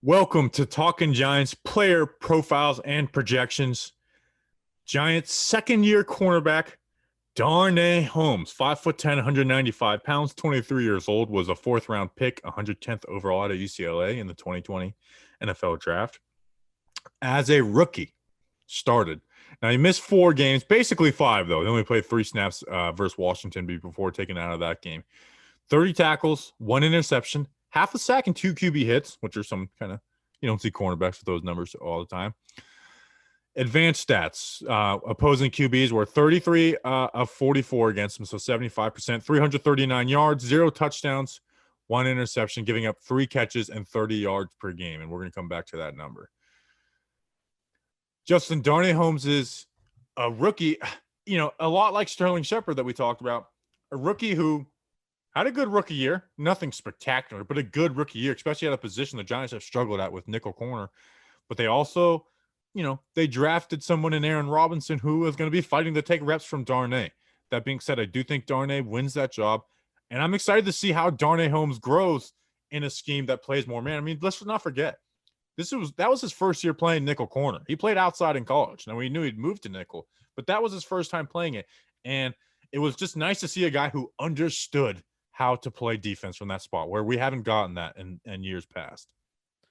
Welcome to Talking Giants player profiles and projections. Giants second-year cornerback Darnay Holmes, 5'10", 195 pounds, 23 years old, was a fourth-round pick, 110th overall out of UCLA in the 2020 NFL Draft. As a rookie, started. Now, he missed 4 games, basically 5, though. He only played 3 snaps versus Washington before taking out of that game. 30 tackles, 1 interception, half a sack, and 2 QB hits, which are some kind of, you don't see cornerbacks with those numbers all the time. Advanced stats, opposing QBs were 33 of 44 against him, so 75%, 339 yards, 0 touchdowns, 1 interception, giving up 3 catches and 30 yards per game, and we're going to come back to that number. Justin, Darnay Holmes is a rookie, a lot like Sterling Shepard that we talked about, a rookie who had a good rookie year, nothing spectacular, but a good rookie year, especially at a position the Giants have struggled at with nickel corner. But they also, they drafted someone in Aaron Robinson who is going to be fighting to take reps from Darnay. That being said, I do think Darnay wins that job, and I'm excited to see how Darnay Holmes grows in a scheme that plays more man. I mean, let's not forget, that was his first year playing nickel corner. He played outside in college. Now, we knew he'd moved to nickel, but that was his first time playing it, and it was just nice to see a guy who understood how to play defense from that spot where we haven't gotten that in years past.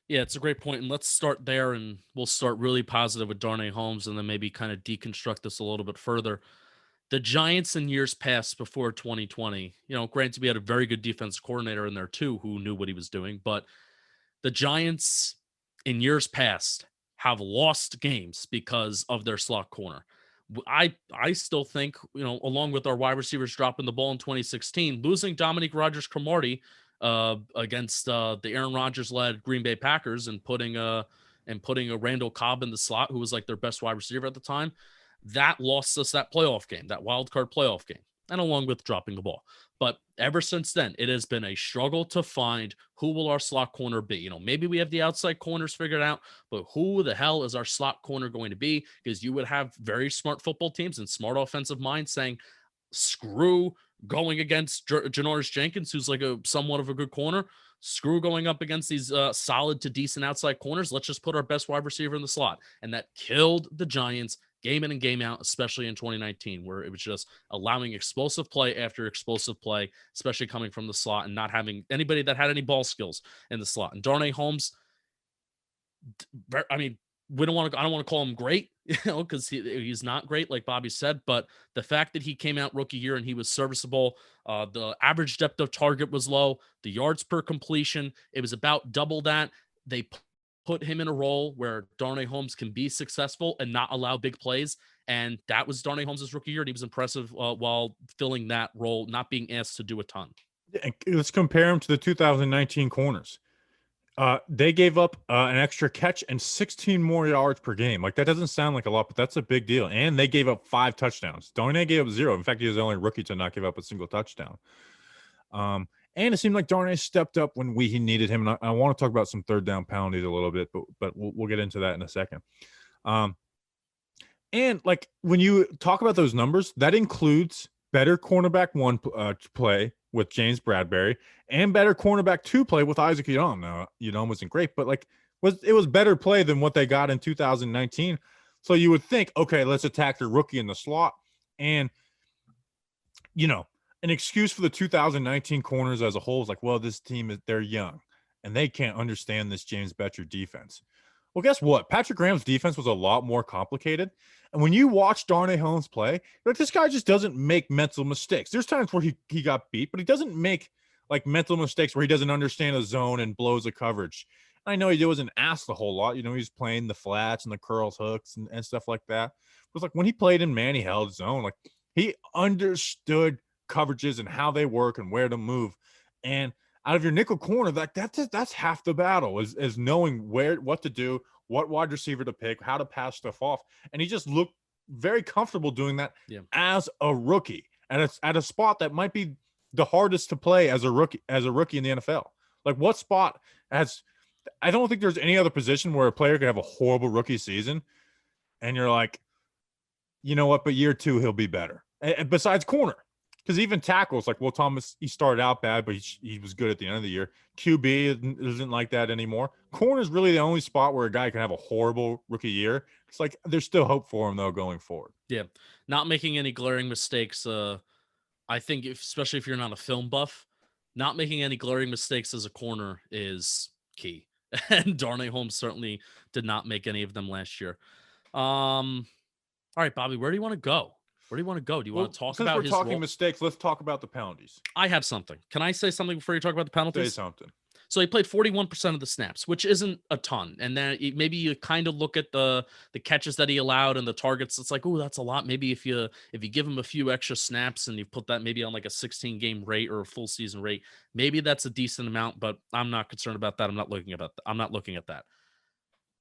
Yeah, it's a great point. And let's start there, and we'll start really positive with Darnay Holmes and then maybe kind of deconstruct this a little bit further. The Giants in years past before 2020, granted, we had a very good defense coordinator in there too who knew what he was doing, but the Giants in years past have lost games because of their slot corner. I still think, along with our wide receivers dropping the ball in 2016, losing Dominique Rodgers-Cromartie against the Aaron Rodgers-led Green Bay Packers and putting a Randall Cobb in the slot, who was like their best wide receiver at the time, that lost us that playoff game, that wild card playoff game, and along with dropping the ball. But ever since then, it has been a struggle to find who will our slot corner be. Maybe we have the outside corners figured out, but who the hell is our slot corner going to be? Because you would have very smart football teams and smart offensive minds saying, screw going against Janoris Jenkins, who's like somewhat of a good corner. Screw going up against these solid to decent outside corners. Let's just put our best wide receiver in the slot. And that killed the Giants game in and game out, especially in 2019, where it was just allowing explosive play after explosive play, especially coming from the slot and not having anybody that had any ball skills in the slot. And Darnay Holmes, I mean, I don't want to call him great, because he's not great, like Bobby said, but the fact that he came out rookie year and he was serviceable, the average depth of target was low, the yards per completion, it was about double that. They put him in a role where Darnay Holmes can be successful and not allow big plays. And that was Darnay Holmes' rookie year. And he was impressive while filling that role, not being asked to do a ton. Yeah, let's compare him to the 2019 corners. They gave up an extra catch and 16 more yards per game. Like, that doesn't sound like a lot, but that's a big deal. And they gave up 5 touchdowns. Darnay gave up 0. In fact, he was the only rookie to not give up a single touchdown. And it seemed like Darnay stepped up when he needed him. And I want to talk about some third down penalties a little bit, but we'll get into that in a second. And like, when you talk about those numbers, that includes better cornerback 1 play with James Bradbury and better cornerback 2 play with Isaac Yiadom. Now, Yiadom wasn't great, but it was better play than what they got in 2019. So you would think, okay, let's attack the rookie in the slot. And, an excuse for the 2019 corners as a whole is like, well, this team, they're young and they can't understand this James Bettcher defense. Well, guess what? Patrick Graham's defense was a lot more complicated. And when you watch Darnay Holmes play, this guy just doesn't make mental mistakes. There's times where he got beat, but he doesn't make mental mistakes where he doesn't understand a zone and blows a coverage. I know he wasn't asked a whole lot. He's playing the flats and the curls hooks and stuff like that. But it's when he played in man, he held zone. He understood coverages and how they work and where to move. And out of your nickel corner, that's half the battle is knowing what to do, what wide receiver to pick, how to pass stuff off. And he just looked very comfortable doing that as a rookie at a spot that might be the hardest to play as a rookie in the NFL. What spot I don't think there's any other position where a player could have a horrible rookie season and you're like, you know what, but year 2 he'll be better. Besides corner. Because even tackles, like Will Thomas, he started out bad, but he was good at the end of the year. QB isn't like that anymore. Corner is really the only spot where a guy can have a horrible rookie year. It's like there's still hope for him, though, going forward. Yeah. Not making any glaring mistakes. I think, especially if you're not a film buff, not making any glaring mistakes as a corner is key. And Darnay Holmes certainly did not make any of them last year. All right, Bobby, where do you want to go? Where do you want to go? Do you want Well, to talk since we're about his talking role? mistakes, let's talk about the penalties. I have something. Can I say something before you talk about the Say penalties? something. So he played 41% of the snaps, which isn't a ton. And then maybe you kind of look at the catches that he allowed and the targets. It's like, oh, that's a lot. Maybe if you give him a few extra snaps and you put that maybe on like a 16 game rate or a full season rate, maybe that's a decent amount. But I'm not concerned about that. I'm not looking at that.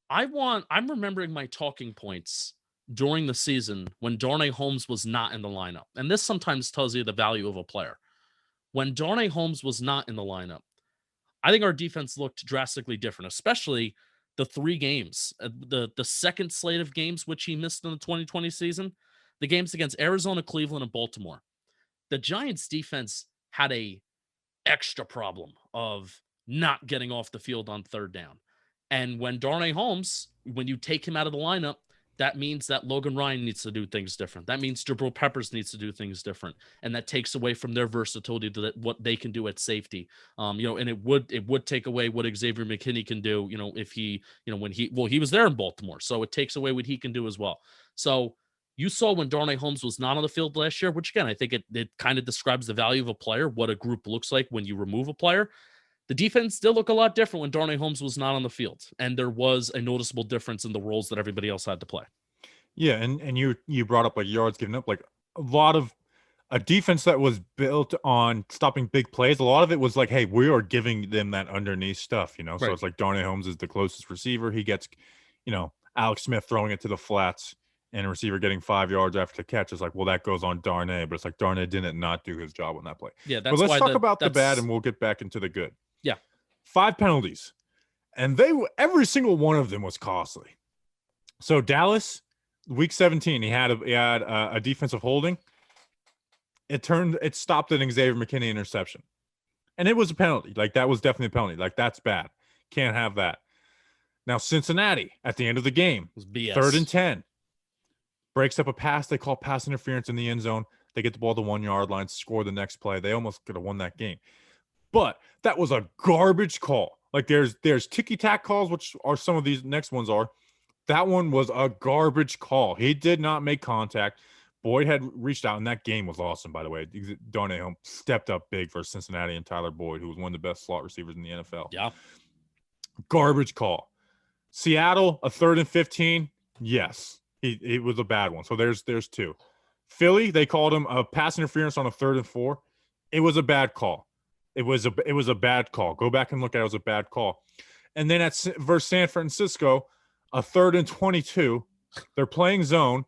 I'm remembering my talking points during the season when Darnay Holmes was not in the lineup. And this sometimes tells you the value of a player. When Darnay Holmes was not in the lineup, I think our defense looked drastically different, especially the 3 games, the second slate of games which he missed in the 2020 season, the games against Arizona, Cleveland, and Baltimore. The Giants defense had a extra problem of not getting off the field on third down. And when Darnay Holmes, when you take him out of the lineup, that means that Logan Ryan needs to do things different. That means Jabril Peppers needs to do things different. And that takes away from their versatility to what they can do at safety. And it would take away what Xavier McKinney can do, if he, when he was there in Baltimore. So it takes away what he can do as well. So you saw when Darnay Holmes was not on the field last year, which again, I think it kind of describes the value of a player, what a group looks like when you remove a player. The defense did look a lot different when Darnay Holmes was not on the field, and there was a noticeable difference in the roles that everybody else had to play. Yeah, and you brought up like yards given up, like a lot of a defense that was built on stopping big plays. A lot of it was like, hey, we are giving them that underneath stuff, So Right. it's like Darnay Holmes is the closest receiver. He gets, Alex Smith throwing it to the flats and a receiver getting 5 yards after the catch. It's like, well, that goes on Darnay, but it's like Darnay didn't not do his job on that play. Yeah, But that's let's why talk about the bad, that's and we'll get back into the good. yeah. 5 penalties, and every single one of them was costly. So Dallas, week 17, he had a defensive holding. It stopped an Xavier McKinney interception, and it was a penalty. Like that was definitely a penalty. Like that's bad. Can't have that. Now Cincinnati at the end of the game, It was BS. 3rd and 10, breaks up a pass. They call pass interference in the end zone. They get the ball to 1 yard line, score the next play. They almost could have won that game. But that was a garbage call. Like there's ticky-tack calls, which are some of these next ones are. That one was a garbage call. He did not make contact. Boyd had reached out, and that game was awesome, by the way. Darnay Holmes stepped up big for Cincinnati and Tyler Boyd, who was one of the best slot receivers in the NFL. Yeah. Garbage call. Seattle, a 3rd and 15. Yes, it was a bad one. So there's 2. Philly, they called him a pass interference on a 3rd and 4. It was a bad call. It was a bad call. Go back and look at it. It was a bad call. And then versus San Francisco, a 3rd and 22. They're playing zone,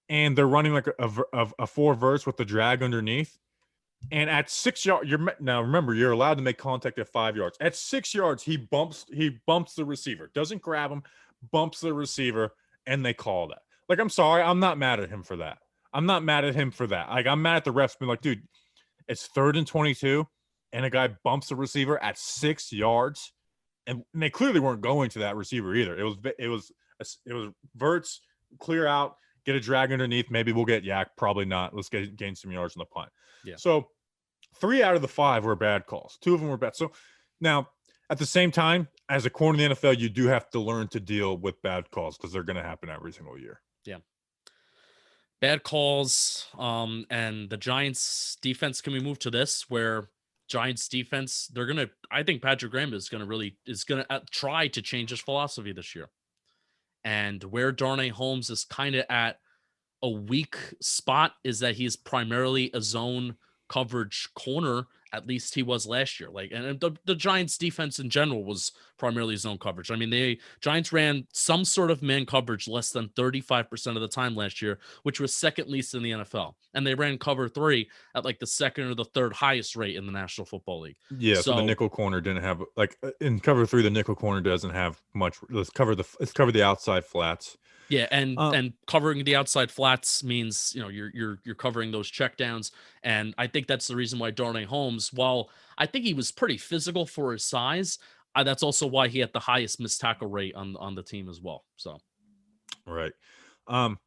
and they're running like a 4 verse with the drag underneath. And at 6 yards, now remember, you're allowed to make contact at 5 yards. At 6 yards, he bumps the receiver. Doesn't grab him, bumps the receiver, and they call that. Like, I'm sorry, I'm not mad at him for that. Like, I'm mad at the refs being like, dude, it's 3rd and 22. And a guy bumps the receiver at 6 yards, and they clearly weren't going to that receiver either. It was verts, clear out, get a drag underneath. Maybe we'll get yak. Probably not. Let's gain some yards on the punt. Yeah. So 3 out of the 5 were bad calls. 2 of them were bad. So now at the same time, as a corner in the NFL, you do have to learn to deal with bad calls because they're going to happen every single year. Yeah. Bad calls. And the Giants defense, can we move to this where Giants defense, I think Patrick Graham is going to try to change his philosophy this year. And where Darnay Holmes is kind of at a weak spot is that he's primarily a zone coverage corner. At least he was last year. And the Giants defense in general was primarily zone coverage. I mean, the Giants ran some sort of man coverage less than 35% of the time last year, which was second least in the NFL. And they ran cover 3 at like the second or the third highest rate in the National Football League. Yeah, so the nickel corner didn't have, like, in cover 3, the nickel corner doesn't have much. Let's cover the outside flats. Yeah, and Um, and covering the outside flats means, you're covering those checkdowns, and I think that's the reason why Darnay Holmes, while I think he was pretty physical for his size, that's also why he had the highest missed tackle rate on the team as well. So right. Um,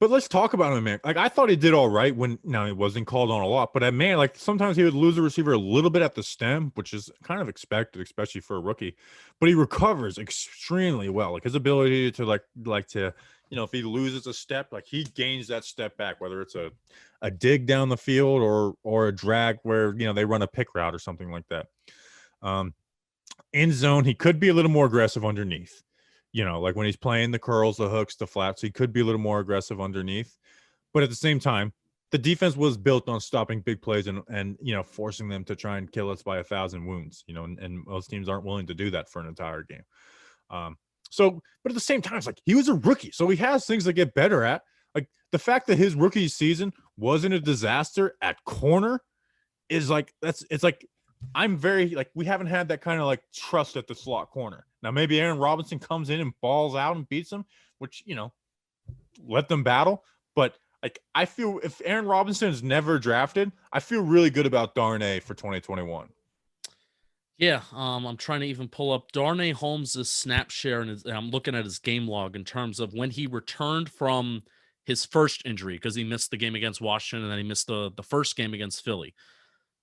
but let's talk about him, man. Like I thought he did all right when now he wasn't called on a lot, but man, like sometimes he would lose the receiver a little bit at the stem, which is kind of expected, especially for a rookie. But he recovers extremely well. Like his ability to if he loses a step, like he gains that step back, whether it's a dig down the field or a drag where they run a pick route or something like that. In zone, he could be a little more aggressive underneath. Like when he's playing the curls, the hooks, the flats, he could be a little more aggressive underneath. But at the same time, the defense was built on stopping big plays and forcing them to try and kill us by 1,000 wounds. And most teams aren't willing to do that for an entire game. But at the same time, it's like he was a rookie, so he has things to get better at. Like the fact that his rookie season wasn't a disaster at corner is like it's like I'm very like we haven't had that kind of like trust at the slot corner. Now maybe Aaron Robinson comes in and balls out and beats him, which let them battle. But like I feel if Aaron Robinson is never drafted, I feel really good about Darnay for 2021. yeah, I'm trying to even pull up Darnay Holmes' snap share, and I'm looking at his game log in terms of when he returned from his first injury because he missed the game against Washington and then he missed the first game against Philly.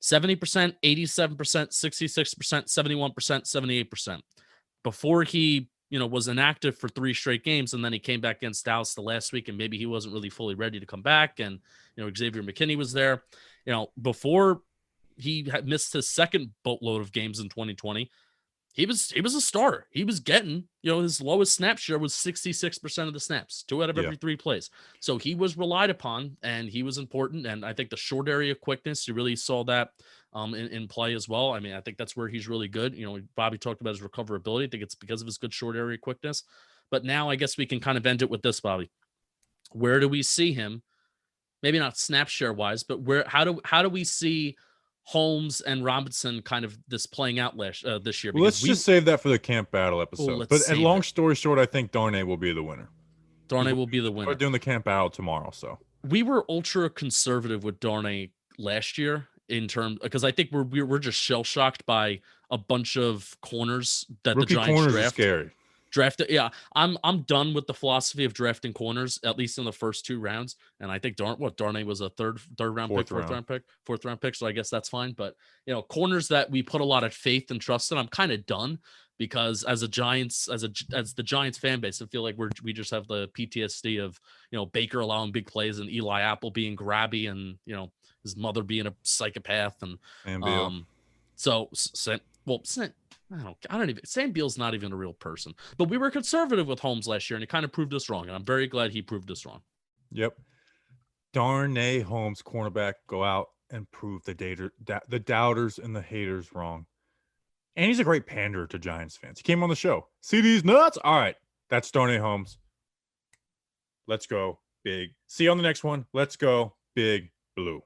70%, 87%, 66%, 71%, 78%. Before he, was inactive for 3 straight games, and then he came back against Dallas the last week, and maybe he wasn't really fully ready to come back. And, Xavier McKinney was there. Before he had missed his second boatload of games in 2020, he was a starter. He was getting, his lowest snap share was 66% of the snaps, 2 out of Yeah. every 3 plays. So he was relied upon and he was important. And I think the short area quickness, you really saw that in play as well. I mean, I think that's where he's really good. Bobby talked about his recoverability. I think it's because of his good short area quickness. But now I guess we can kind of end it with this, Bobby. Where do we see him? Maybe not snap share wise, but how do we see Holmes and Robinson kind of this playing out this year? Well, Because let's just save that for the camp battle episode. let's But at save long it. story short, I think Darnay will be the winner. Darnay will be the We're winner. doing the camp battle tomorrow, so We were ultra conservative with Darnay last year in terms because I think we're just shell shocked by a bunch of corners that the rookie Giants corners are scary. drafted. Yeah, I'm done with the philosophy of drafting corners at least in the first 2 rounds. And I think Darnay was a third round pick, fourth round pick. So I guess that's fine. But corners that we put a lot of faith and trust in, I'm kind of done because as the Giants fan base, I feel like we just have the PTSD of Baker allowing big plays and Eli Apple being grabby and his mother being a psychopath and so I don't even. Sam Beal's not even a real person. But we were conservative with Holmes last year, and he kind of proved us wrong. And I'm very glad he proved us wrong. Yep. Darnay Holmes, cornerback, go out and prove the doubters and the haters wrong. And he's a great panderer to Giants fans. He came on the show. See these nuts? All right. That's Darnay Holmes. Let's go big. See you on the next one. Let's go big blue.